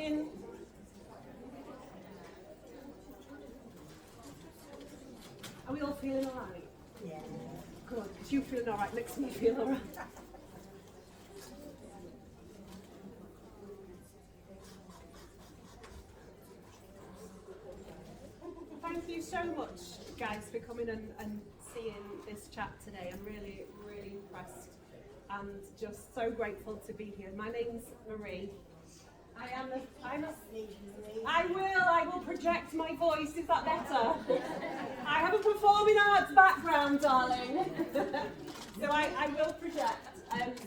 in. Are we all feeling all right? Yeah. Good, because you feeling all right makes me feel all right. Thank you so much, guys, for coming and seeing this chat today. I'm really, really impressed and just so grateful to be here. My name's Marie. I will project my voice. Is that better? I have a performing arts background, darling. So I will project.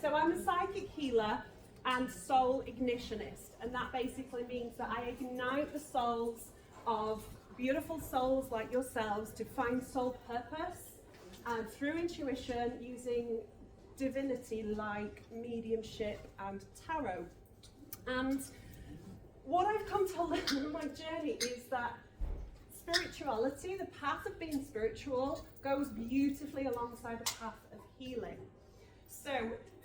So I'm a psychic healer and soul ignitionist. And that basically means that I ignite the souls of beautiful souls like yourselves to find soul purpose and through intuition using divinity like mediumship and tarot. And what I've come to learn on my journey is that spirituality, the path of being spiritual, goes beautifully alongside the path of healing. So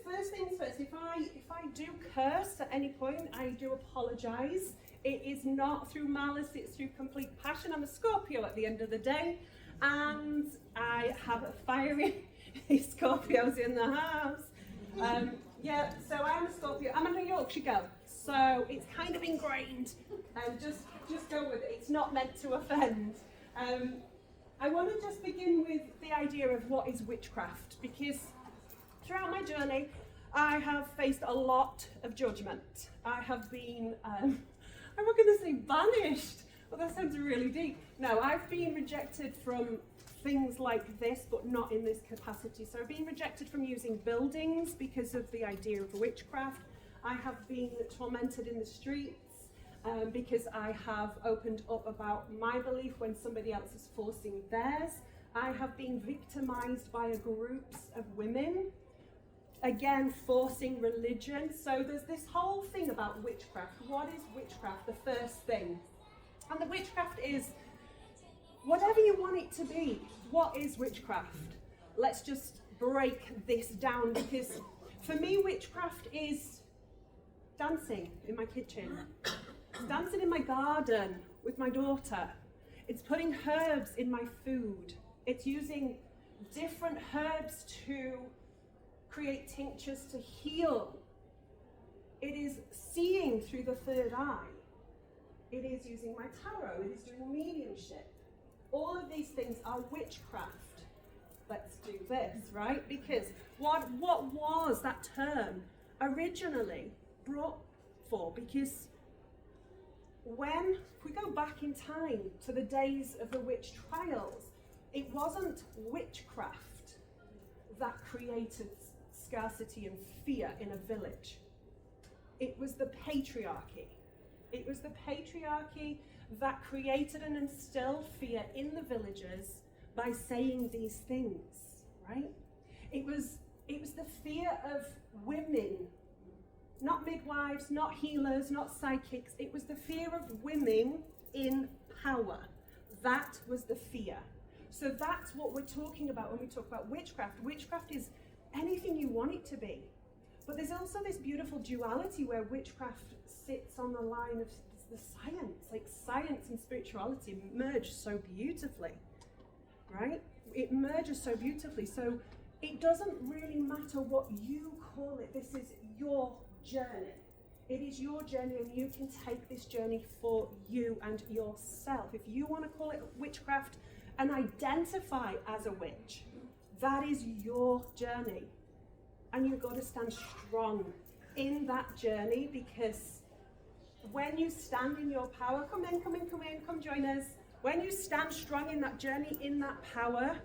first things first, if I do curse at any point, I do apologise. It is not through malice, it's through complete passion. I'm a Scorpio at the end of the day, and I have a fiery Scorpios in the house. Yeah, so I'm a Scorpio. I'm a New Yorkshire girl, so it's kind of ingrained. Just go with it. It's not meant to offend. I want to just begin with the idea of what is witchcraft, because throughout my journey, I have faced a lot of judgment. I have been, I'm not going to say banished, but that sounds really deep. No, I've been rejected from things like this, but not in this capacity. So I've been rejected from using buildings because of the idea of witchcraft. I have been tormented in the streets because I have opened up about my belief when somebody else is forcing theirs. I have been victimized by groups of women, again, forcing religion. So there's this whole thing about witchcraft. What is witchcraft? The first thing. And the witchcraft is whatever you want it to be. What is witchcraft? Let's just break this down, because for me, witchcraft is dancing in my kitchen. It's dancing in my garden with my daughter. It's putting herbs in my food. It's using different herbs to create tinctures to heal. It is seeing through the third eye. It is using my tarot. It is doing mediumship. All of these things are witchcraft. Let's do this, right? Because what was that term originally brought for? Because when we go back in time to the days of the witch trials, it wasn't witchcraft that created scarcity and fear in a village. It was the patriarchy. It was the patriarchy that created and instilled fear in the villagers by saying these things, right? It was the fear of women, not midwives, not healers, not psychics. It was the fear of women in power. That was the fear. So that's what we're talking about when we talk about witchcraft. Witchcraft is anything you want it to be. But there's also this beautiful duality where witchcraft sits on the line of the science, like science and spirituality merge so beautifully, right? It merges so beautifully. So it doesn't really matter what you call it. This is your journey. It is your journey, and you can take this journey for you and yourself. If you want to call it witchcraft and identify as a witch, that is your journey. And you've got to stand strong in that journey, because when you stand in your power, come join us. When you stand strong in that journey, in that power,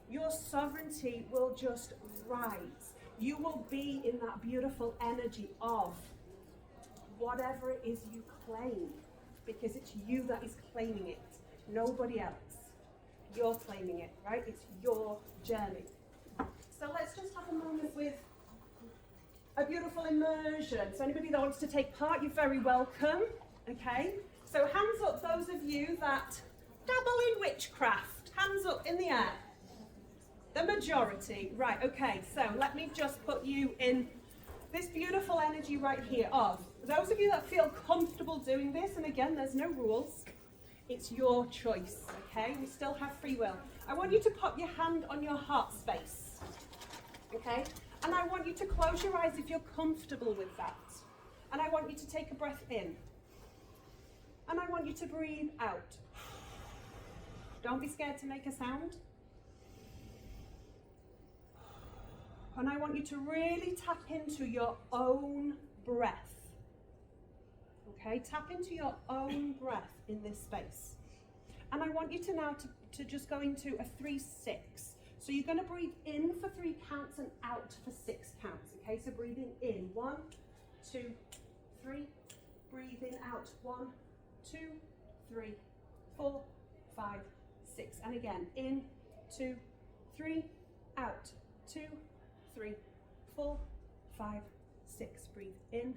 your sovereignty will just rise. You will be in that beautiful energy of whatever it is you claim, because it's you that is claiming it, nobody else. You're claiming it, right? It's your journey. So let's just have a moment with a beautiful immersion. So anybody that wants to take part, you're very welcome. Okay? So hands up, those of you that dabble in witchcraft. Hands up in the air. The majority. Right, okay. So let me just put you in this beautiful energy right here of Those of you that feel comfortable doing this, and again, there's no rules, it's your choice, okay? We still have free will. I want you to pop your hand on your heart space, okay? And I want you to close your eyes if you're comfortable with that. And I want you to take a breath in. And I want you to breathe out. Don't be scared to make a sound. And I want you to really tap into your own breath. Okay, tap into your own breath in this space. And I want you to now to just go into a 3-6. So you're going to breathe in for 3 counts and out for 6 counts. Okay, so breathing in, 1, 2, 3. Breathing out, 1, 2, 3, 4, 5, 6. And again, in, 2, 3, out, 2, 3, 4, 5, 6. Breathe in,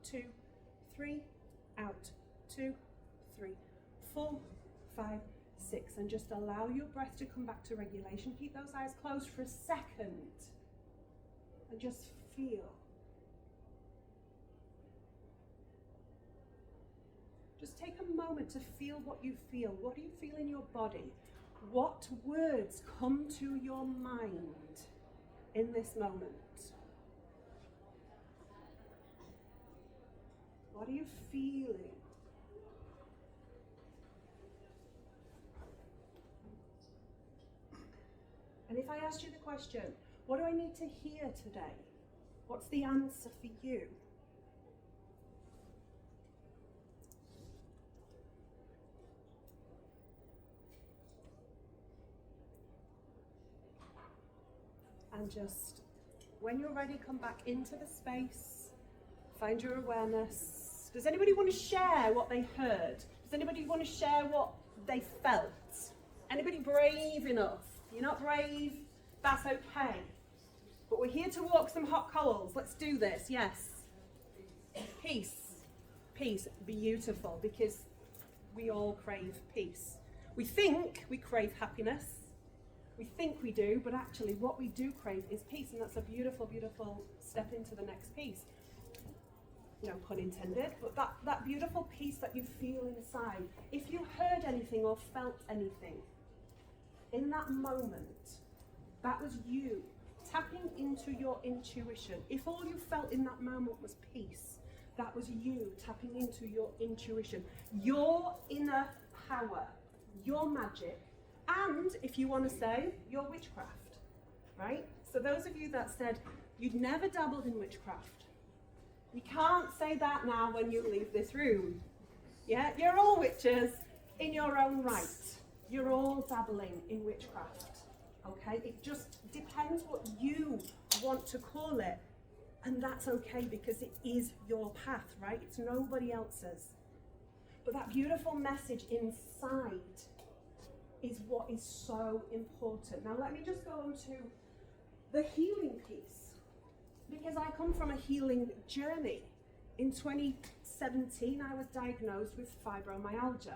2, 3, out, 2, 3, 4, 5, 6. And just allow your breath to come back to regulation. Keep those eyes closed for a second and just feel. Just take a moment to feel what you feel. What do you feel in your body? What words come to your mind in this moment? What are you feeling? And if I asked you the question, what do I need to hear today? What's the answer for you? And just, when you're ready, come back into the space, find your awareness. Does anybody want to share what they heard? Does anybody want to share what they felt? Anybody brave enough? You're not brave, that's okay. But we're here to walk some hot coals. Let's do this, yes. Peace. Peace, beautiful, because we all crave peace. We think we crave happiness. We think we do, but actually what we do crave is peace, and that's a beautiful, beautiful step into the next piece. No pun intended, but that beautiful peace that you feel inside. If you heard anything or felt anything in that moment, that was you tapping into your intuition. If all you felt in that moment was peace, that was you tapping into your intuition, your inner power, your magic, and if you want to say, your witchcraft, right? So those of you that said you'd never dabbled in witchcraft, you can't say that now when you leave this room. Yeah, you're all witches in your own right. You're all dabbling in witchcraft, okay? It just depends what you want to call it, and that's okay because it is your path, right? It's nobody else's. But that beautiful message inside is what is so important. Now let me just go on to the healing piece, because I come from a healing journey. In 2017, I was diagnosed with fibromyalgia.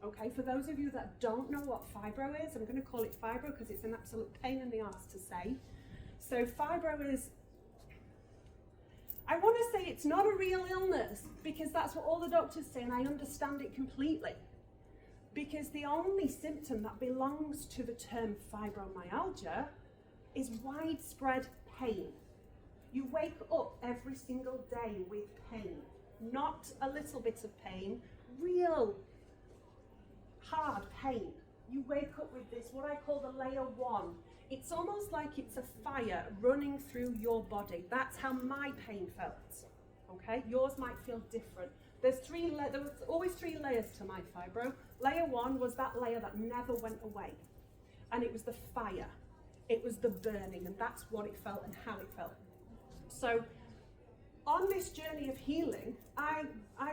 Okay, for those of you that don't know what fibro is, I'm going to call it fibro because it's an absolute pain in the arse to say. So fibro is, I want to say it's not a real illness because that's what all the doctors say, and I understand it completely. Because the only symptom that belongs to the term fibromyalgia is widespread pain. You wake up every single day with pain, not a little bit of pain, real hard pain. You wake up with this, what I call the layer 1. It's almost like it's a fire running through your body. That's how my pain felt, okay? Yours might feel different. There was always 3 layers to my fibro. Layer 1 was that layer that never went away. And it was the fire. It was the burning, and that's what it felt and how it felt. So on this journey of healing, I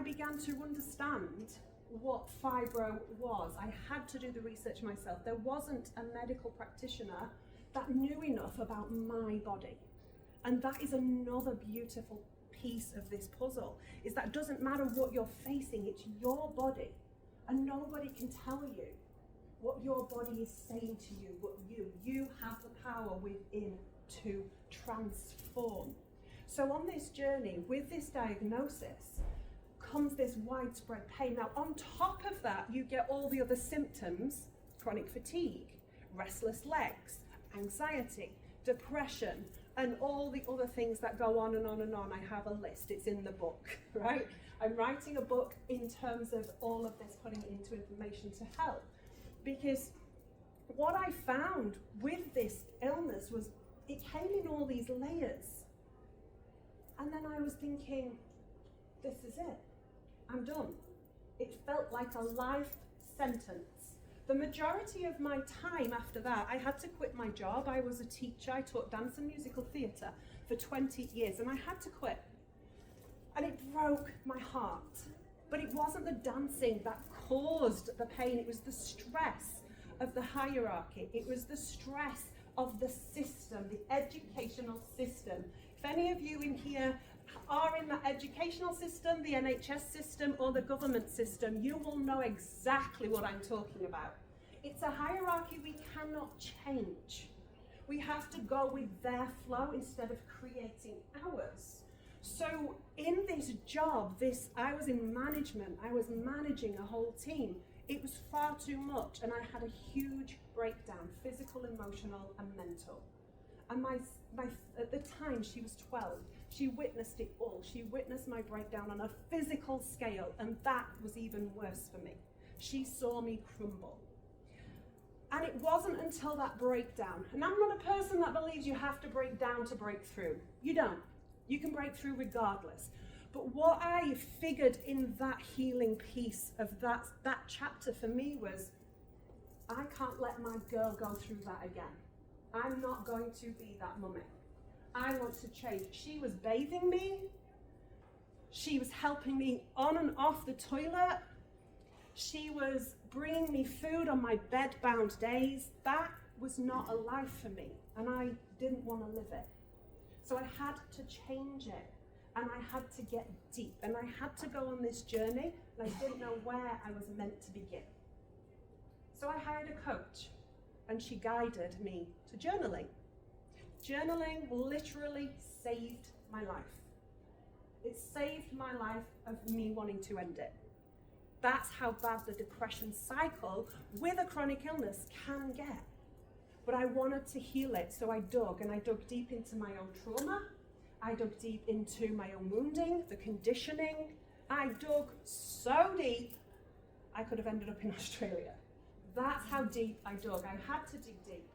began to understand what fibro was. I had to do the research myself. There wasn't a medical practitioner that knew enough about my body. And that is another beautiful piece of this puzzle, is that it doesn't matter what you're facing, it's your body. And nobody can tell you what your body is saying to you, but you have the power within to transform. So on this journey, with this diagnosis, comes this widespread pain. Now, on top of that, you get all the other symptoms: chronic fatigue, restless legs, anxiety, depression, and all the other things that go on and on and on. I have a list, it's in the book, right? I'm writing a book in terms of all of this, putting it into information to help. Because what I found with this illness was it came in all these layers. And then I was thinking, this is it, I'm done. It felt like a life sentence. The majority of my time after that, I had to quit my job. I was a teacher. I taught dance and musical theatre for 20 years, and I had to quit. And it broke my heart. But it wasn't the dancing that caused the pain. It was the stress of the hierarchy. It was the stress of the system, the educational system. If any of you in here are in that educational system, the NHS system, or the government system, you will know exactly what I'm talking about. It's a hierarchy we cannot change. We have to go with their flow instead of creating ours. So in this job, I was in management, I was managing a whole team. It was far too much, and I had a huge breakdown, physical, emotional, and mental. And at the time, she was 12. She witnessed it all. She witnessed my breakdown on a physical scale, and that was even worse for me. She saw me crumble. And it wasn't until that breakdown, and I'm not a person that believes you have to break down to break through. You don't. You can break through regardless. But what I figured in that healing piece of that chapter for me was, I can't let my girl go through that again. I'm not going to be that mummy. I want to change. She was bathing me. She was helping me on and off the toilet. She was bringing me food on my bed-bound days. That was not a life for me, and I didn't want to live it. So I had to change it, and I had to get deep, and I had to go on this journey, and I didn't know where I was meant to begin. So I hired a coach, and she guided me to journaling. Journaling literally saved my life. It saved my life of me wanting to end it. That's how bad the depression cycle with a chronic illness can get. But I wanted to heal it, so I dug deep into my own trauma. I dug deep into my own wounding, the conditioning. I dug so deep, I could have ended up in Australia. That's how deep I dug. I had to dig deep.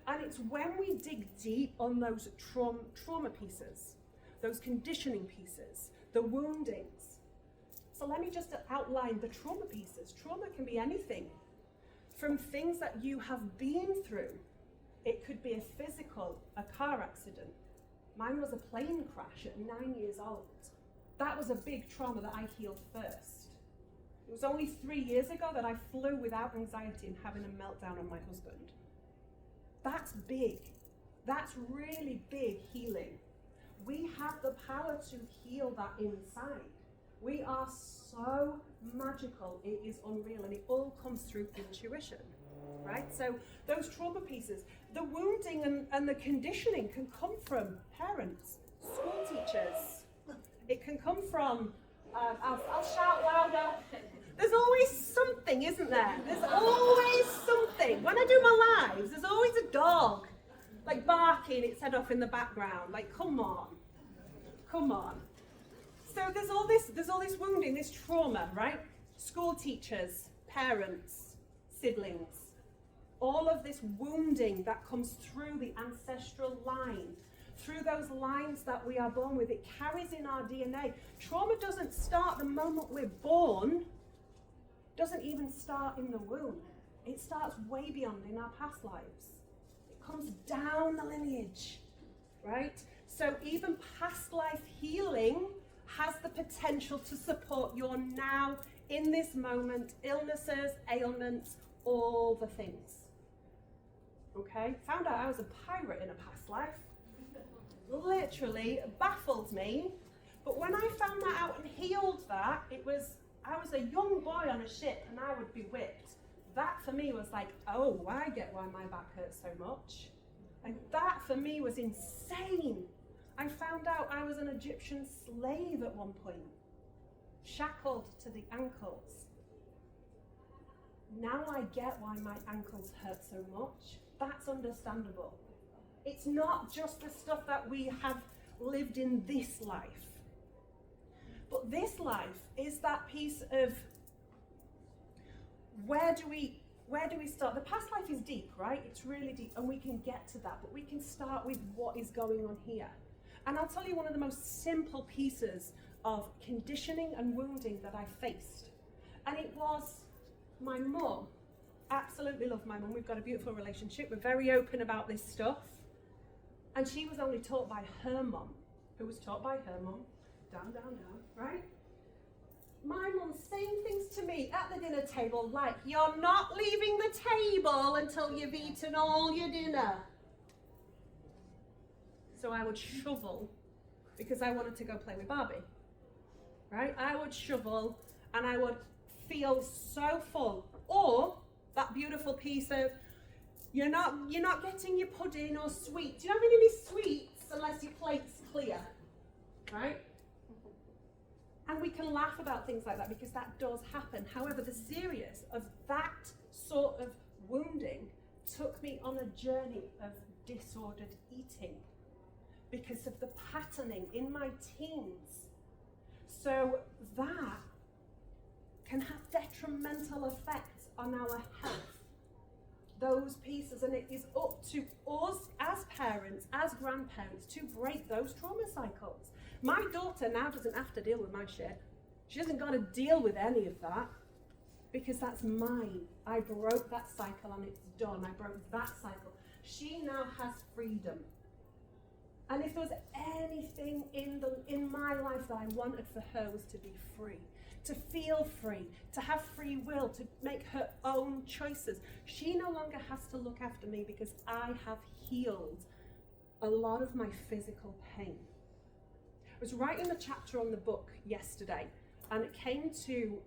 And it's when we dig deep on those trauma pieces, those conditioning pieces, the woundings. So let me just outline the trauma pieces. Trauma can be anything. From things that you have been through. It could be a physical, a car accident. Mine was a plane crash at 9 years old. That was a big trauma that I healed first. It was only 3 years ago that I flew without anxiety and having a meltdown on my husband. That's big. That's really big healing. We have the power to heal that inside. We are so magical, it is unreal, and it all comes through intuition, right? So those trauma pieces, the wounding and the conditioning can come from parents, school teachers. It can come from, I'll shout louder. There's always something, isn't there? There's always something. When I do my lives, there's always a dog, like barking its head off in the background. Like, come on. So there's all this wounding, this trauma, right? School teachers, parents, siblings, all of this wounding that comes through the ancestral line, through those lines that we are born with. It carries in our DNA. Trauma doesn't start the moment we're born, doesn't even start in the womb. It starts way beyond, in our past lives. It comes down the lineage, right? So even past life healing has the potential to support your now, in this moment, illnesses, ailments, all the things. Okay? Found out I was a pirate in a past life. Literally baffled me. But when I found that out and healed that, I was a young boy on a ship and I would be whipped. That for me was like, oh, I get why my back hurts so much. And that for me was insane. I found out I was an Egyptian slave at one point, shackled to the ankles. Now I get why my ankles hurt so much. That's understandable. It's not just the stuff that we have lived in this life. But this life is that piece of where do we start? The past life is deep, right? It's really deep, and we can get to that, but we can start with what is going on here. And I'll tell you one of the most simple pieces of conditioning and wounding that I faced. And it was my mum. Absolutely love my mum. We've got a beautiful relationship. We're very open about this stuff. And she was only taught by her mum, who was taught by her mum. Down, right? My mum saying things to me at the dinner table like, you're not leaving the table until you've eaten all your dinner. So I would shovel because I wanted to go play with Barbie, right? I would shovel and I would feel so full. Or that beautiful piece of, you're not getting your pudding or sweets. You're not having any sweets unless your plate's clear, right? And we can laugh about things like that because that does happen. However, the serious of that sort of wounding took me on a journey of disordered eating because of the patterning in my teens. So that can have detrimental effects on our health. Those pieces, and it is up to us as parents, as grandparents, to break those trauma cycles. My daughter now doesn't have to deal with my shit. She doesn't got to deal with any of that because that's mine. I broke that cycle and it's done. I broke that cycle. She now has freedom. And if there was anything in my life that I wanted for her was to be free, to feel free, to have free will, to make her own choices. She no longer has to look after me because I have healed a lot of my physical pain. I was writing a chapter on the book yesterday, and it came to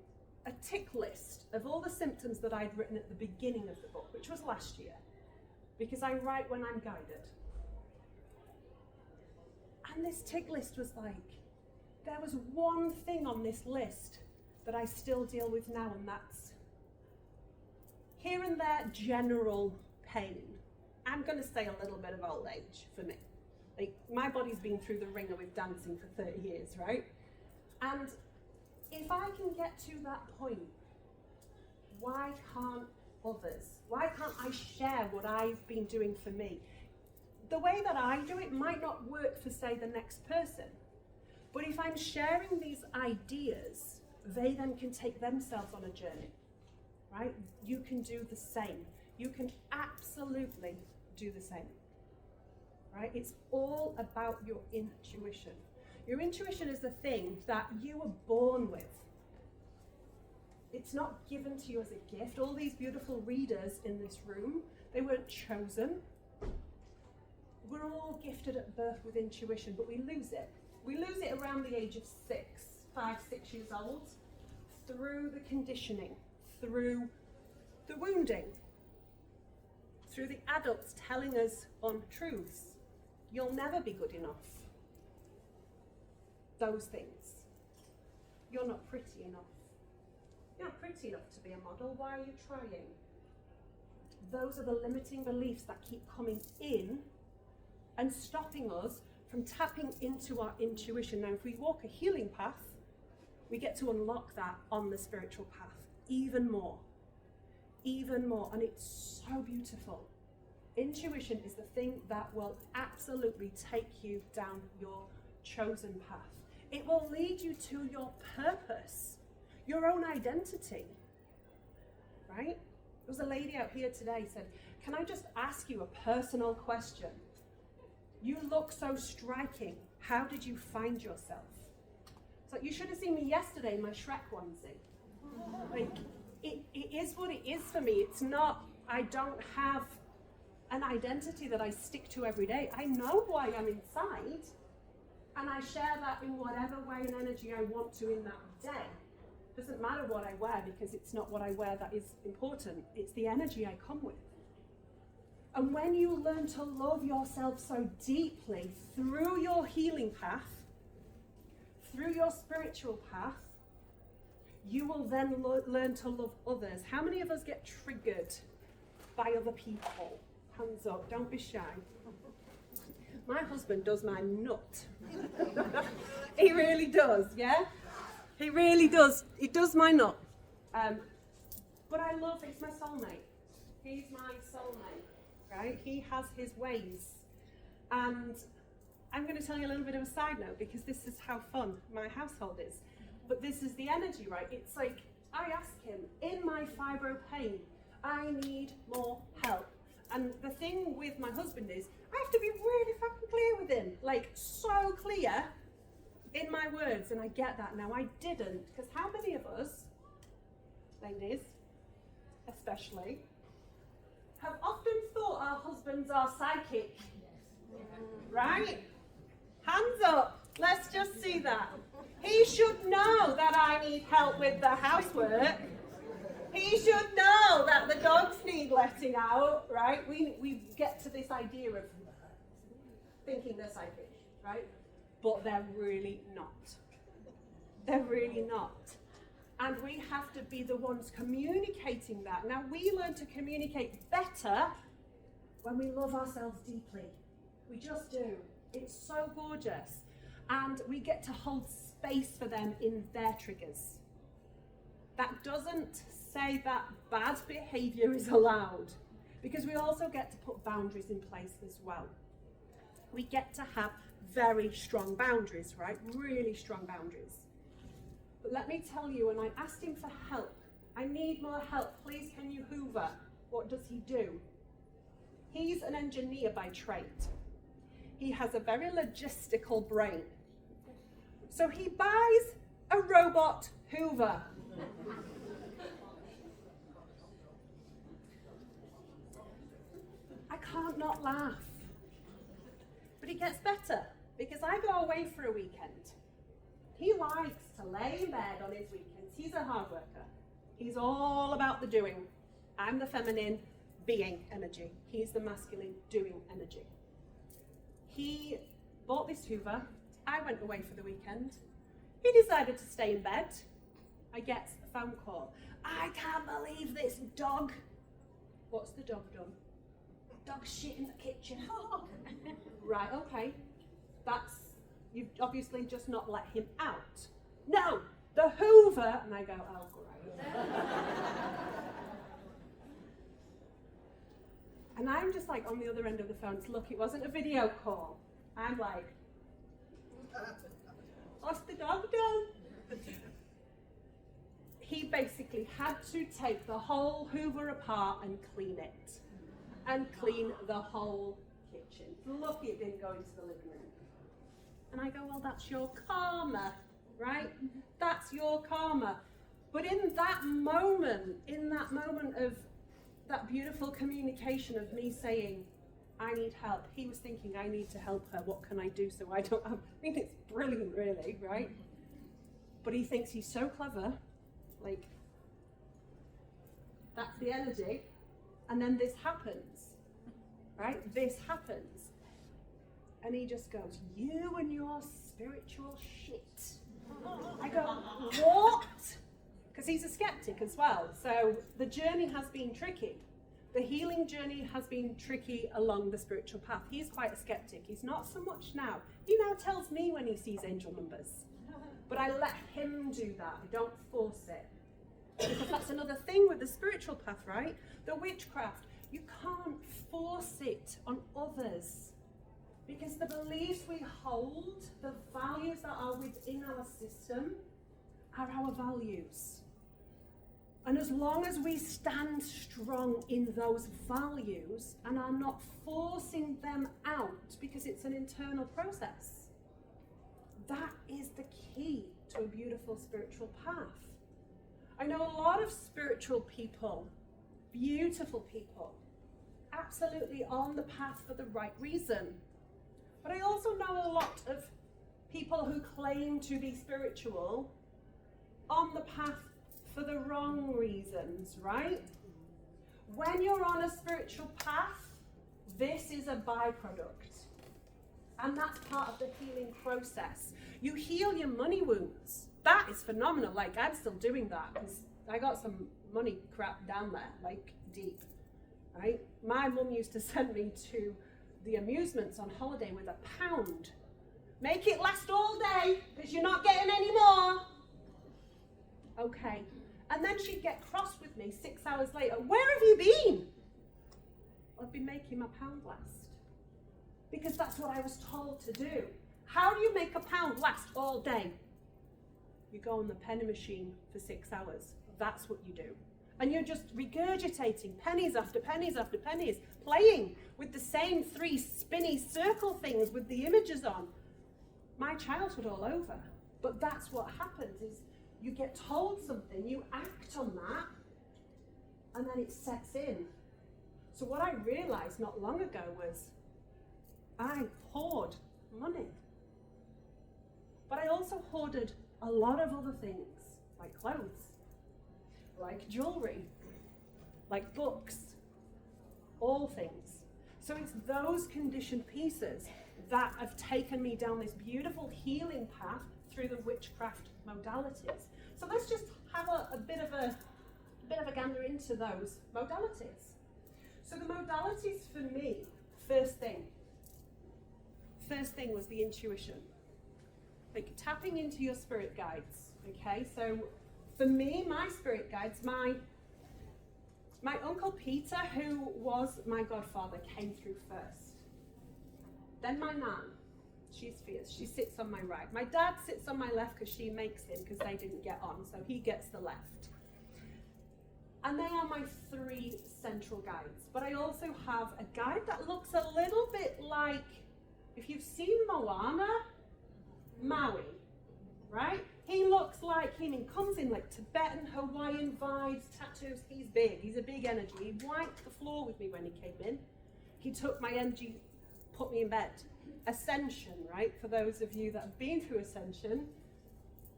a tick list of all the symptoms that I'd written at the beginning of the book, which was last year, because I write when I'm guided. And this tick list was like, there was one thing on this list that I still deal with now, and that's here and there general pain. I'm going to say a little bit of old age for me. Like, my body's been through the ringer with dancing for 30 years, right? And if I can get to that point, why can't others? Why can't I share what I've been doing for me? The way that I do it might not work for, say, the next person. But if I'm sharing these ideas, they then can take themselves on a journey, right? You can do the same. You can absolutely do the same, right? It's all about your intuition. Your intuition is the thing that you were born with. It's not given to you as a gift. All these beautiful readers in this room, they weren't chosen. We're all gifted at birth with intuition, but we lose it. We lose it around the age of 5, 6 years old, through the conditioning, through the wounding, through the adults telling us untruths. You'll never be good enough. Those things. You're not pretty enough. You're not pretty enough to be a model. Why are you trying? Those are the limiting beliefs that keep coming in and stopping us from tapping into our intuition. Now, if we walk a healing path, we get to unlock that on the spiritual path even more, and it's so beautiful. Intuition is the thing that will absolutely take you down your chosen path. It will lead you to your purpose, your own identity, right? There was a lady out here today said, can I just ask you a personal question? You look so striking. How did you find yourself? It's like, you should have seen me yesterday in my Shrek onesie. Like, it is what it is for me. It's not, I don't have an identity that I stick to every day. I know who I am inside, and I share that in whatever way and energy I want to in that day. Doesn't matter what I wear, because it's not what I wear that is important. It's the energy I come with. And when you learn to love yourself so deeply through your healing path, through your spiritual path, you will then learn to love others. How many of us get triggered by other people? Hands up, don't be shy. My husband does my nut. He really does, yeah? He really does. He does my nut. But I love, he's my soulmate. He's my soulmate, right? He has his ways. And I'm going to tell you a little bit of a side note, because this is how fun my household is. But this is the energy, right? It's like, I ask him, in my fibro pain, I need more help. And the thing with my husband is, I have to be really fucking clear with him. Like, so clear in my words. And I get that now. I didn't. Because how many of us, ladies, especially, have often thought our husbands are psychic? Right? Hands up. Let's just see that. He should know that I need help with the housework. He should know that the dogs need letting out, right? We get to this idea of thinking they're psychic, right? But they're really not. They're really not. And we have to be the ones communicating that. Now, we learn to communicate better when we love ourselves deeply. We just do. It's so gorgeous. And we get to hold space for them in their triggers. That doesn't say that bad behavior is allowed, because we also get to put boundaries in place as well. We get to have very strong boundaries, right? Really strong boundaries. But let me tell you, when I asked him for help, I need more help, please can you hoover? What does he do? He's an engineer by trade. He has a very logistical brain. So he buys a robot hoover. I can't not laugh. But it gets better, because I go away for a weekend. He likes to lay in bed on his weekends. He's a hard worker. He's all about the doing. I'm the feminine being energy. He's the masculine doing energy. He bought this hoover. I went away for the weekend. He decided to stay in bed. I get a phone call. I can't believe this dog. What's the dog done? Dog shit in the kitchen. Right, okay. You've obviously just not let him out. No, the hoover. And I go, oh, great. And I'm just like on the other end of the phone. So look, it wasn't a video call. I'm like, what's the dog done? He basically had to take the whole hoover apart and clean it. And clean the whole kitchen. Lucky it didn't go into the living room. And I go, well, that's your karma, right? That's your karma. But in that moment of that beautiful communication of me saying, I need help, he was thinking, I need to help her. What can I do so I don't have... I mean, it's brilliant, really, right? But he thinks he's so clever. Like, that's the energy. And then this happens, right? This happens. And he just goes, you and your spiritual shit. I go, what? Because he's a skeptic as well. So the journey has been tricky. The healing journey has been tricky along the spiritual path. He's quite a skeptic. He's not so much now. He now tells me when he sees angel numbers. But I let him do that. I don't force it. Because that's another thing with the spiritual path, right? The witchcraft. You can't force it on others. Because the beliefs we hold, the values that are within our system, are our values. And as long as we stand strong in those values and are not forcing them out, because it's an internal process, that is the key to a beautiful spiritual path. I know a lot of spiritual people, beautiful people, absolutely on the path for the right reason. But I also know a lot of people who claim to be spiritual on the path for the wrong reasons, right? When you're on a spiritual path, This is a byproduct. And that's part of the healing process. You heal your money wounds. That is phenomenal. Like, I'm still doing that because I got some money crap down there, like deep, right? My mum used to send me to the amusements on holiday with £1. Make it last all day because you're not getting any more. Okay. And then she'd get cross with me 6 hours later. Where have you been? I've been making my pound last. Because that's what I was told to do. How do you make a pound last all day? You go on the penny machine for 6 hours. That's what you do. And you're just regurgitating pennies after pennies after pennies, playing with the same 3 spinny circle things with the images on. My childhood all over. But that's what happens is you get told something, you act on that, and then it sets in. So what I realized not long ago was I hoard money. But I also hoarded a lot of other things, like clothes, like jewelry, like books, all things. So it's those conditioned pieces that have taken me down this beautiful healing path through the witchcraft modalities. So let's just have a bit of a gander into those modalities. So the modalities for me, first thing was the intuition. Like tapping into your spirit guides, okay? So for me, my spirit guides, my Uncle Peter, who was my godfather, came through first. Then my nan, she's fierce, she sits on my right. My dad sits on my left because she makes him, because they didn't get on, so he gets the left. And they are my 3 central guides. But I also have a guide that looks a little bit like, if you've seen Moana, Maui, right? He looks like him. He comes in like Tibetan, Hawaiian vibes, tattoos. He's big. He's a big energy. He wiped the floor with me when he came in. He took my energy, put me in bed. Ascension, right? For those of you that have been through Ascension,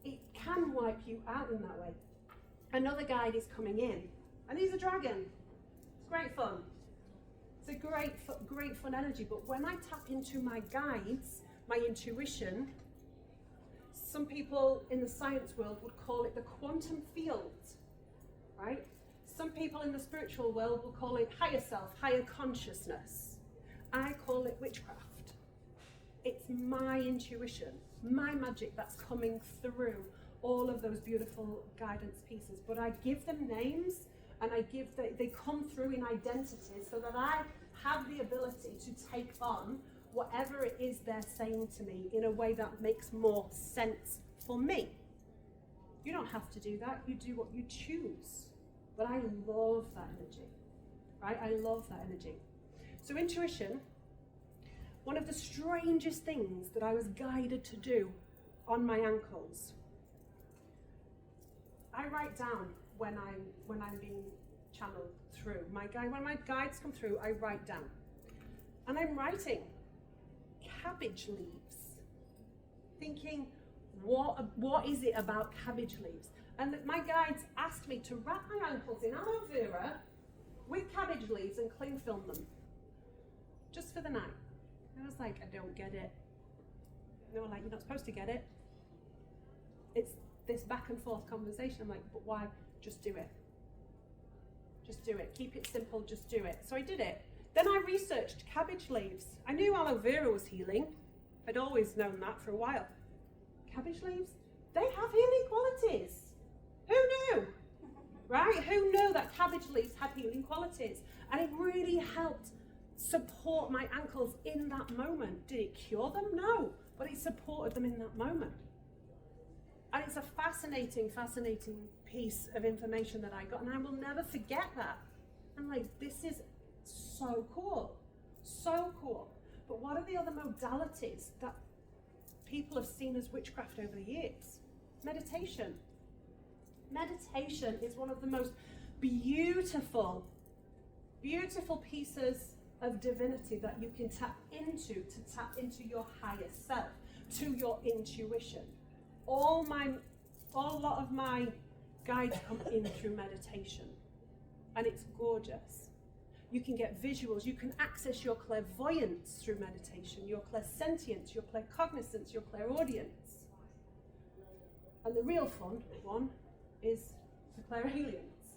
it can wipe you out in that way. Another guide is coming in, and he's a dragon. It's great fun. It's a great fun energy. But when I tap into my guides, my intuition, some people in the science world would call it the quantum field, right? Some people in the spiritual world will call it higher self, higher consciousness. I call it witchcraft. It's my intuition, my magic that's coming through all of those beautiful guidance pieces. But I give them names, and they come through in identity so that I have the ability to take on whatever it is they're saying to me in a way that makes more sense for me. You don't have to do that. You do what you choose. But I love that energy, right? I love that energy. So intuition, one of the strangest things that I was guided to do on my ankles. I write down when I'm being channeled through. When my guides come through, I write down. And I'm writing cabbage leaves, thinking, what is it about cabbage leaves? And my guides asked me to wrap my ankles in aloe vera with cabbage leaves and cling film them, just for the night. And I was like, I don't get it. And they were like, you're not supposed to get it. It's this back and forth conversation. I'm like, but why? Just do it. Just do it. Keep it simple, just do it. So I did it. Then I researched cabbage leaves. I knew aloe vera was healing. I'd always known that for a while. Cabbage leaves, they have healing qualities. Who knew? Right? Who knew that cabbage leaves had healing qualities? And it really helped support my ankles in that moment. Did it cure them? No. But it supported them in that moment. And it's a fascinating piece of information that I got. And I will never forget that. I'm like, this is so cool. So cool. But what are the other modalities that people have seen as witchcraft over the years? Meditation. Meditation is one of the most beautiful pieces of divinity that you can tap into your higher self, to your intuition. A lot of my guides come in through meditation, and it's gorgeous. You can get visuals. You can access your clairvoyance through meditation, your clairsentience, your claircognizance, your clairaudience. And the real fun one is the clairalience.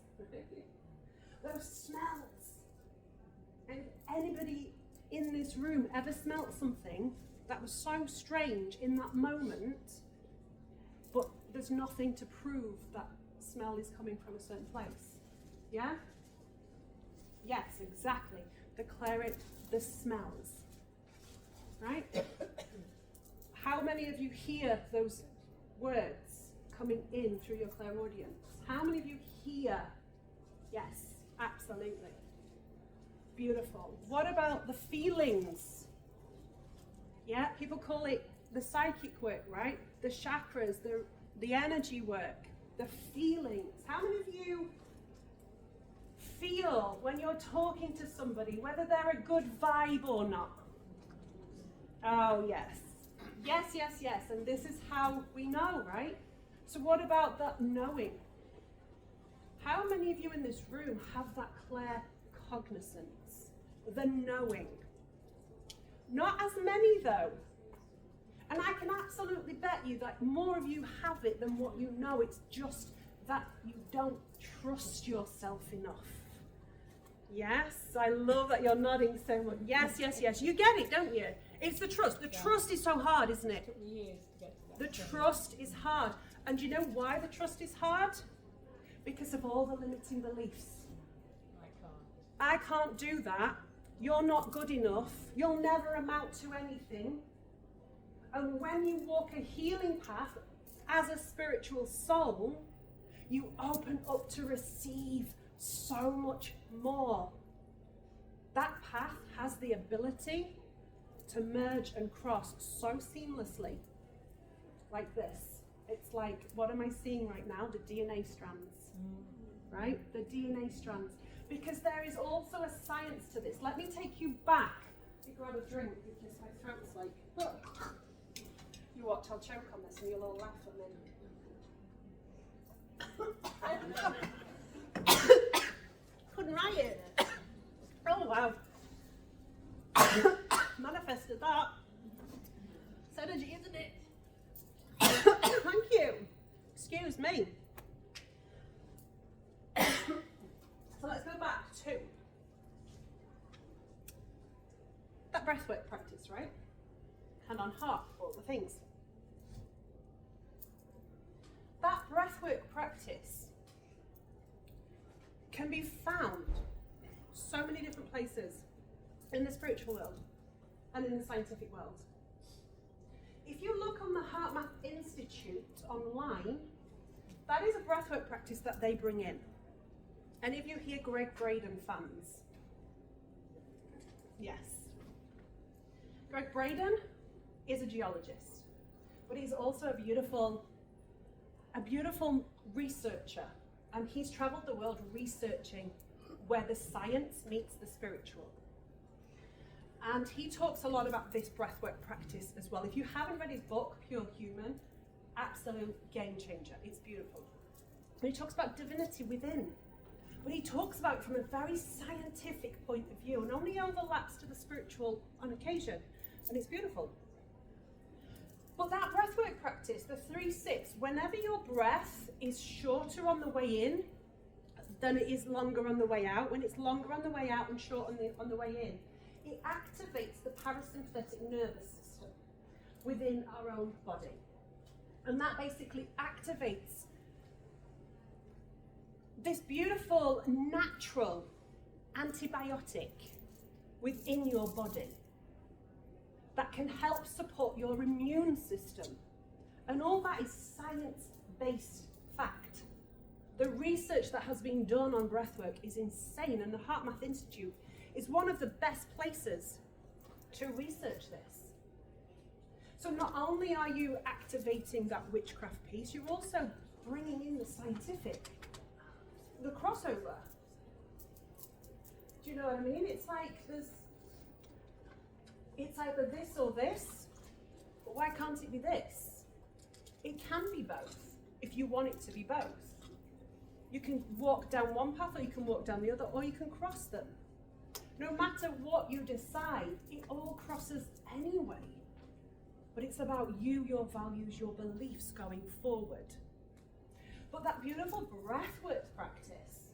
Those smells. And anybody in this room ever smelt something that was so strange in that moment, but there's nothing to prove that smell is coming from a certain place? Yeah? Yes, exactly. The smells. Right? How many of you hear those words coming in through your clairaudience? How many of you hear? Yes, absolutely. Beautiful. What about the feelings? Yeah, people call it the psychic work, right? The chakras, the energy work, the feelings. How many of you feel when you're talking to somebody whether they're a good vibe or not? Oh, yes. Yes, yes, yes. And this is how we know, right? So what about that knowing? How many of you in this room have that claircognizance? The knowing. Not as many, though. And I can absolutely bet you that more of you have it than what you know. It's just that you don't trust yourself enough. Yes, I love that you're nodding so much. Yes, yes, yes. You get it, don't you? It's the trust. The trust is so hard, isn't it? It took me years to get to that. The trust is hard. And do you know why the trust is hard? Because of all the limiting beliefs. I can't do that. You're not good enough. You'll never amount to anything. And when you walk a healing path as a spiritual soul, you open up to receive so much more. That path has the ability to merge and cross so seamlessly, like this. It's like, what am I seeing right now? The DNA strands, right? The DNA strands. Because there is also a science to this. Let me take you back. You grab a drink because my throat's like, oh. You watch, I'll choke on this and you'll all laugh and then. Couldn't write it. Oh wow. Manifested that. It's energy, isn't it? Thank you. Excuse me. So let's go back to that breathwork practice, right? Hand on heart, all the things. That breathwork practice can be found so many different places in the spiritual world and in the scientific world. If you look on the HeartMath Institute online, that is a breathwork practice that they bring in. Any of you here Greg Braden fans? Yes. Greg Braden is a geologist, but he's also a beautiful researcher, and he's traveled the world researching where the science meets the spiritual. And he talks a lot about this breathwork practice as well. If you haven't read his book, Pure Human, absolute game changer. It's beautiful. And he talks about divinity within. But he talks about it from a very scientific point of view and only overlaps to the spiritual on occasion. And it's beautiful. But that breathwork practice, the 3-6, whenever your breath is shorter on the way in than it is longer on the way out, when it's longer on the way out and short on the way in, it activates the parasympathetic nervous system within our own body. And that basically activates this beautiful natural antibiotic within your body that can help support your immune system. And all that is science-based fact. The research that has been done on breathwork is insane, and the HeartMath Institute is one of the best places to research this. So not only are you activating that witchcraft piece, you're also bringing in the scientific, the crossover. Do you know what I mean? It's like it's either this or this, but why can't it be this? It can be both, if you want it to be both. You can walk down one path, or you can walk down the other, or you can cross them. No matter what you decide, it all crosses anyway. But it's about you, your values, your beliefs going forward. But that beautiful breathwork practice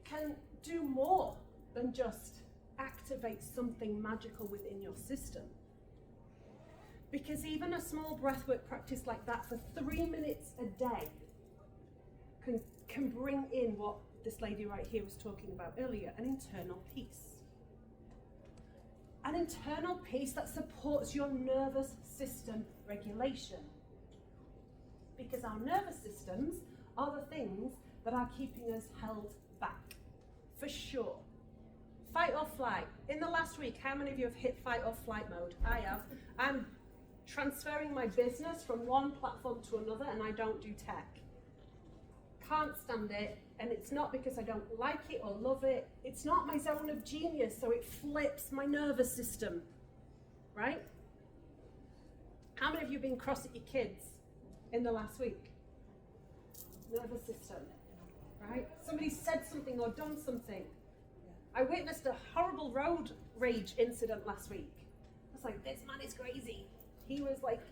can do more than just activate something magical within your system. Because even a small breathwork practice like that for 3 minutes a day can bring in what this lady right here was talking about earlier, an internal peace. An internal peace that supports your nervous system regulation. Because our nervous systems are the things that are keeping us held back, for sure. Fight or flight. In the last week, how many of you have hit fight or flight mode? I have. I'm transferring my business from one platform to another, and I don't do tech. Can't stand it, and it's not because I don't like it or love it. It's not my zone of genius, so it flips my nervous system, right? How many of you have been cross at your kids in the last week? Nervous system, right? Somebody said something or done something. I witnessed a horrible road rage incident last week. I was like, this man is crazy. He was like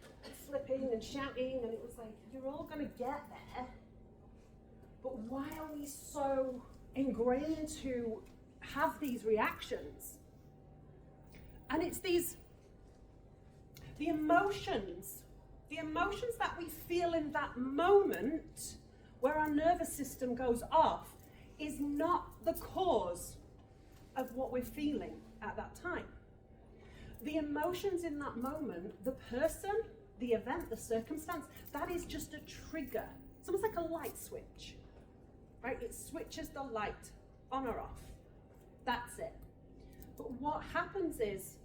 flipping and shouting, and it was like, you're all gonna get there. But why are we so ingrained to have these reactions? And it's the emotions that we feel in that moment where our nervous system goes off is not the cause of what we're feeling at that time. The emotions in that moment, the person, the event, the circumstance, that is just a trigger. It's almost like a light switch, right? It switches the light on or off. That's it. But what happens is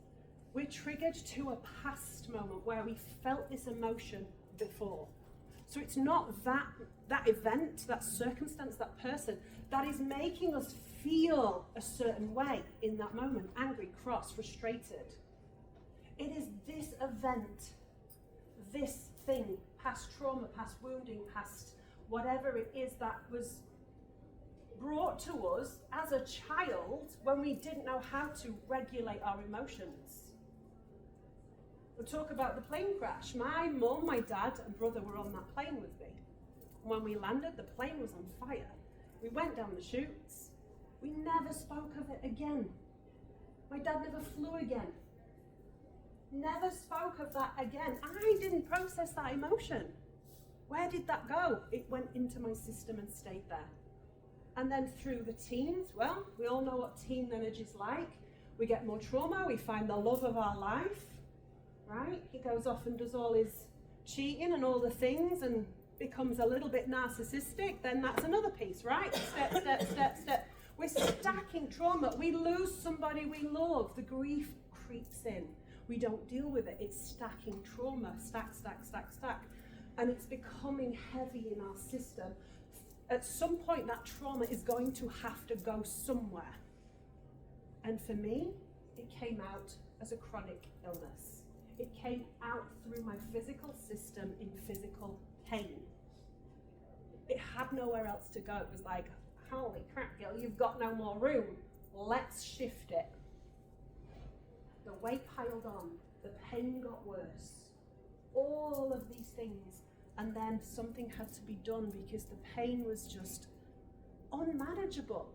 we're triggered to a past moment where we felt this emotion before. So it's not that event, that circumstance, that person that is making us feel a certain way in that moment, angry, cross, frustrated. It is this event, this thing, past trauma, past wounding, past whatever it is that was brought to us as a child when we didn't know how to regulate our emotions. We'll talk about the plane crash. My mum, my dad and brother were on that plane with me. When we landed, the plane was on fire. We went down the chutes. We never spoke of it again. My dad never flew again. Never spoke of that again. I didn't process that emotion. Where did that go? It went into my system and stayed there. And then through the teens, well, we all know what teen energy is like. We get more trauma, we find the love of our life, right? He goes off and does all his cheating and all the things and becomes a little bit narcissistic. Then that's another piece, right? Step, step, step, step. We're stacking trauma. We lose somebody we love. The grief creeps in. We don't deal with it. It's stacking trauma, stack, stack, stack, stack. And it's becoming heavy in our system. At some point, that trauma is going to have to go somewhere. And for me, it came out as a chronic illness. It came out through my physical system in physical pain. It had nowhere else to go. It was like, holy crap, girl, you've got no more room. Let's shift it. The weight piled on, the pain got worse, all of these things, and then something had to be done because the pain was just unmanageable.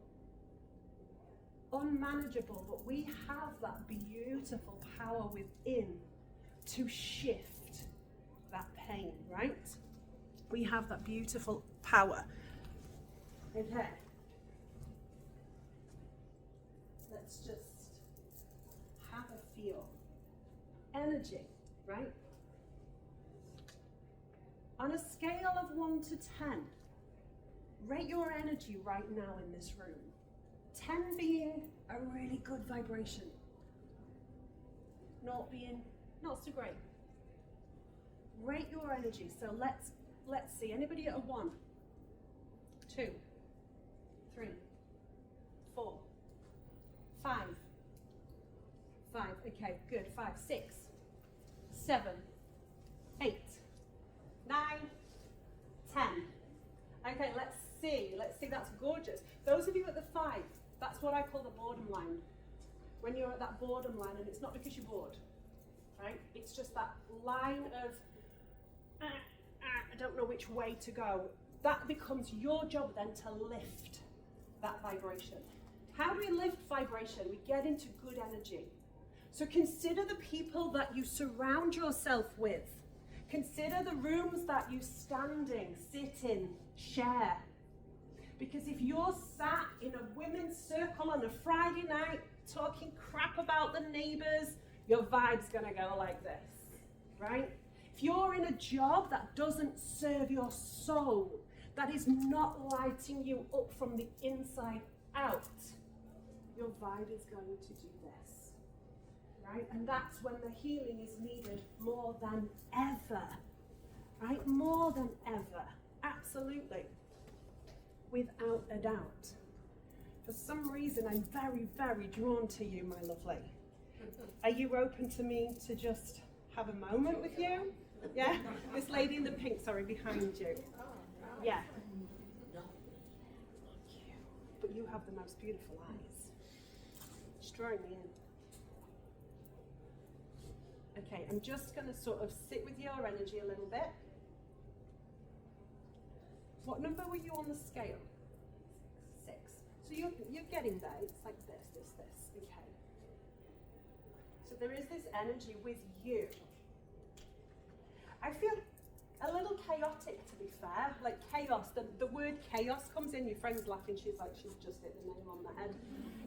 Unmanageable, but we have that beautiful power within to shift that pain, right? We have that beautiful power. Okay. Let's just have a feel. Energy, right? On a scale of 1 to 10, rate your energy right now in this room. 10 being a really good vibration. 0 being not so great. Rate your energy. So let's see. Anybody at a 1, 2, 3, 4, 5. 5. Okay, good. 5, 6, 7, 8, 9, 10. Okay, let's see. That's gorgeous. Those of you at the 5, That's what I call the boredom line. When you're at that boredom line, and it's not because you're bored, right? It's just that line of, I don't know which way to go. That becomes your job then to lift that vibration. How do we lift vibration? We get into good energy. So consider the people that you surround yourself with. Consider the rooms that you stand in, sit in, share. Because if you're sat in a women's circle on a Friday night talking crap about the neighbours, your vibe's going to go like this, right? If you're in a job that doesn't serve your soul, that is not lighting you up from the inside out, your vibe is going to do this, right? And that's when the healing is needed more than ever, right? More than ever, absolutely, without a doubt. For some reason, I'm very, very drawn to you, my lovely. Are you open to me to just have a moment with you? Yeah? This lady in the pink, sorry, behind you. Yeah. But you have the most beautiful eyes. It's drawing me in. Okay, I'm just going to sort of sit with your energy a little bit. What number were you on the scale? 6. So you're getting there. It's like this. Okay. So there is this energy with you. I feel a little chaotic, to be fair. Like chaos. The word chaos comes in. Your friend's laughing. She's like, she's just hit the nail on the head.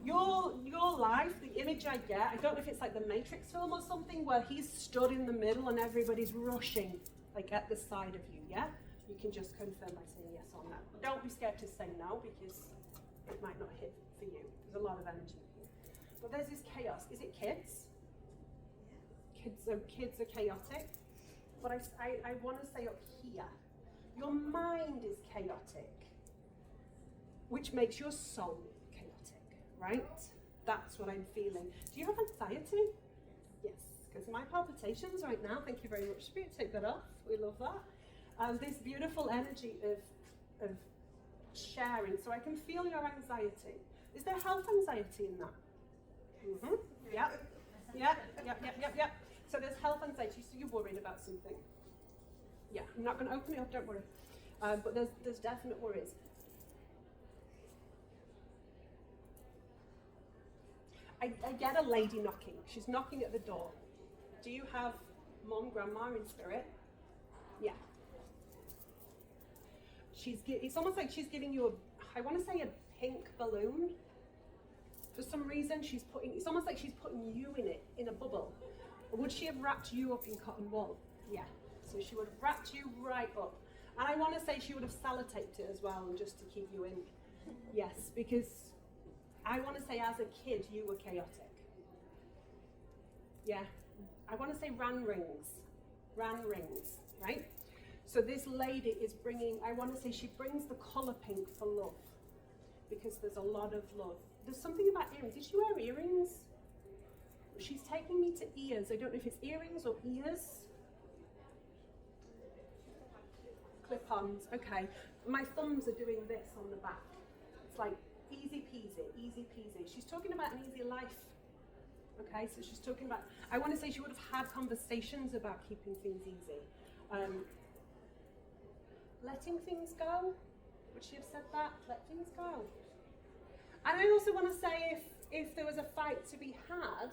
Your life, the image I get, I don't know if it's like the Matrix film or something, where he's stood in the middle and everybody's rushing, like at the side of you, yeah? You can just confirm by saying yes or no. Don't be scared to say no, because it might not hit for you. There's a lot of energy here. But there's this chaos. Is it kids? Kids are chaotic. But I want to say up here, your mind is chaotic, which makes your soul chaotic, right? That's what I'm feeling. Do you have anxiety? Yes, because my palpitations right now, thank you very much, Spirit, take that off. We love that. This beautiful energy of sharing, so I can feel your anxiety. Is there health anxiety in that? Mm-hmm. Yep. So there's health anxiety, so you're worried about something. Yeah, I'm not going to open it up, don't worry. But there's definite worries. I get a lady knocking. She's knocking at the door. Do you have mom, grandma in spirit? Yeah. It's almost like she's giving you I want to say a pink balloon. For some reason, it's almost like she's putting you in it, in a bubble. Would she have wrapped you up in cotton wool? Yeah. So she would have wrapped you right up. And I want to say she would have sellotaped it as well, just to keep you in. Yes, because I want to say as a kid, you were chaotic. Yeah. I want to say ran rings, right? So this lady is bringing, I want to say she brings the colour pink for love, because there's a lot of love. There's something about earrings. Did she wear earrings? She's taking me to ears. I don't know if it's earrings or ears. Clip-ons, okay. My thumbs are doing this on the back. It's like easy peasy. She's talking about an easy life. Okay, so she's talking about, I want to say she would have had conversations about keeping things easy. Letting things go. Would she have said that? Let things go. And I also want to say if there was a fight to be had,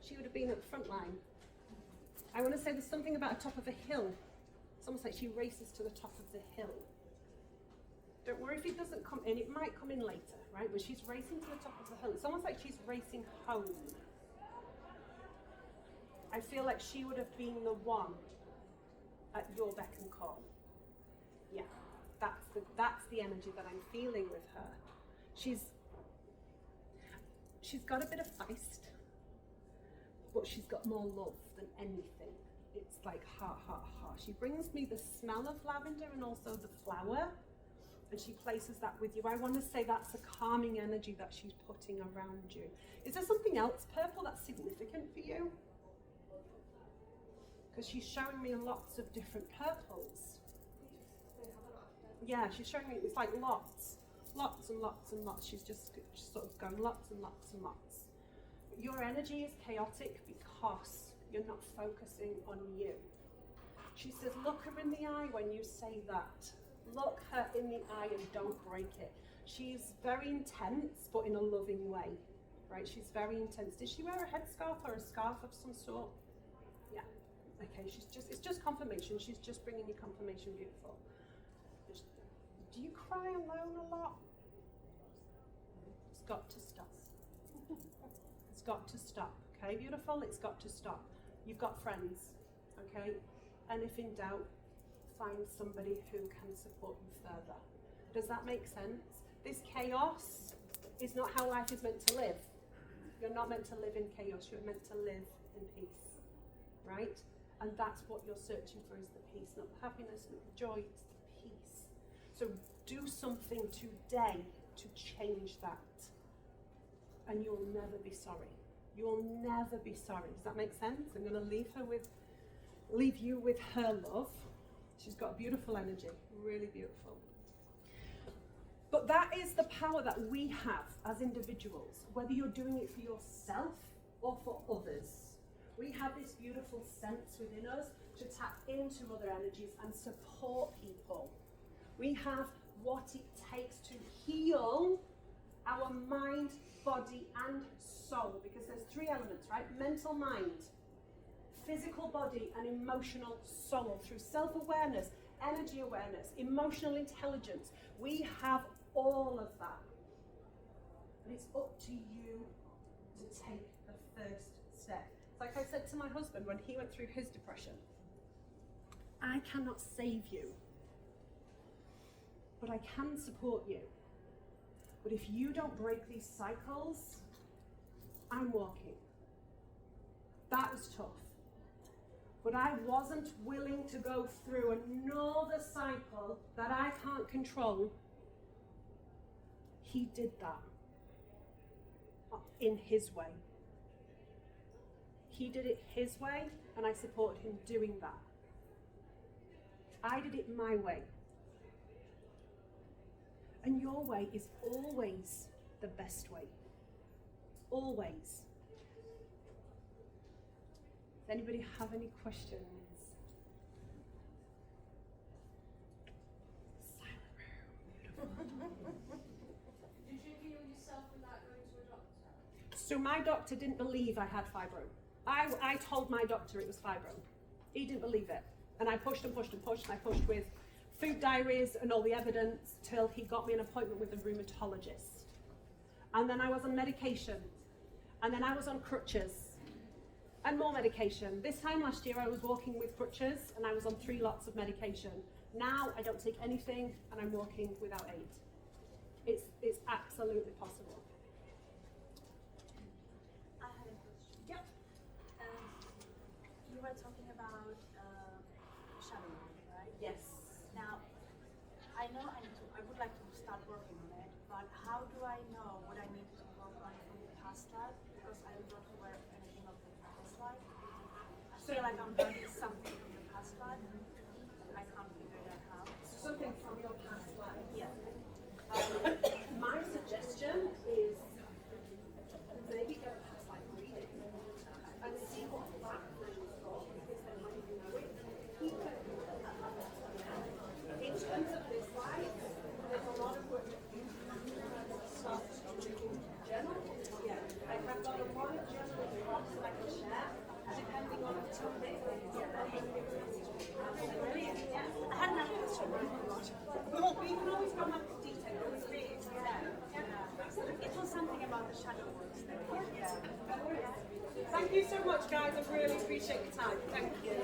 she would have been at the front line. I want to say there's something about the top of a hill. It's almost like she races to the top of the hill. Don't worry if it doesn't come in, it might come in later, right? But she's racing to the top of the hill. It's almost like she's racing home. I feel like she would have been the one at your beck and call. Yeah, that's the energy that I'm feeling with her. She's got a bit of feist, but she's got more love than anything. It's like ha. She brings me the smell of lavender and also the flower, and she places that with you. I want to say that's a calming energy that she's putting around you. Is there something else purple that's significant for you? Because she's showing me lots of different purples. Yeah, she's showing me, it's like lots. lots and lots and lots. She's just sort of going lots and lots and lots. But your energy is chaotic because you're not focusing on you. She says, look her in the eye when you say that. Look her in the eye and don't break it. She's very intense, but in a loving way, right? She's very intense. Did she wear a headscarf or a scarf of some sort? Yeah. Okay, it's just confirmation. She's just bringing you confirmation. Beautiful. Do you cry alone a lot? It's got to stop. It's got to stop. Okay, beautiful. It's got to stop. You've got friends. Okay, and if in doubt, find somebody who can support you further. Does that make sense? This chaos is not how life is meant to live. You're not meant to live in chaos. You're meant to live in peace, right? And that's what you're searching for, is the peace, not the happiness, not the joy, it's the peace. So do something today to change that, and you'll never be sorry. You'll never be sorry. Does that make sense? I'm going to leave you with her love. She's got beautiful energy, really beautiful. But that is the power that we have as individuals, whether you're doing it for yourself or for others. We have this beautiful sense within us to tap into other energies and support people. We have what it takes to heal our mind, body, and soul, because there's three elements, right? Mental mind, physical body, and emotional soul. Through self-awareness, energy awareness, emotional intelligence, we have all of that. And it's up to you to take the first step. It's like I said to my husband when he went through his depression, I cannot save you, but I can support you. But if you don't break these cycles, I'm walking. That was tough. But I wasn't willing to go through another cycle that I can't control. He did that in his way. He did it his way, and I supported him doing that. I did it my way. And your way is always the best way. Always. Does anybody have any questions? Silent room. Did you heal yourself without going to a doctor? So my doctor didn't believe I had fibro. I told my doctor it was fibro. He didn't believe it. And I pushed and pushed and pushed, and I pushed with food diaries and all the evidence till he got me an appointment with a rheumatologist. And then I was on medication. And then I was on crutches. And more medication. This time last year I was walking with crutches and I was on 3 lots of medication. Now I don't take anything and I'm walking without aid. It's absolutely possible. I had a question. Yep. You were talking about shadow work, right? Yes. Now, I know I would like to start working on it, but how do I know what I need to work on from the past life? Because I don't aware of anything of the past life. I feel like I'm learning something from the past life. I can't figure that out. Something from your past life. Yeah. My suggestion is maybe go past life reading and see what that brings up, because then when you know it, keep it. In terms of this life, there's a lot of work that you can start doing. Journal? Yeah. I have got a lot of journal prompts that I can share, depending on the topic. Brilliant. Yeah. I had another question. Well, we can always go back to detail. It's really It was something about the shadow works there. Yeah. Thank you so much, guys. I really appreciate your time. Thank you.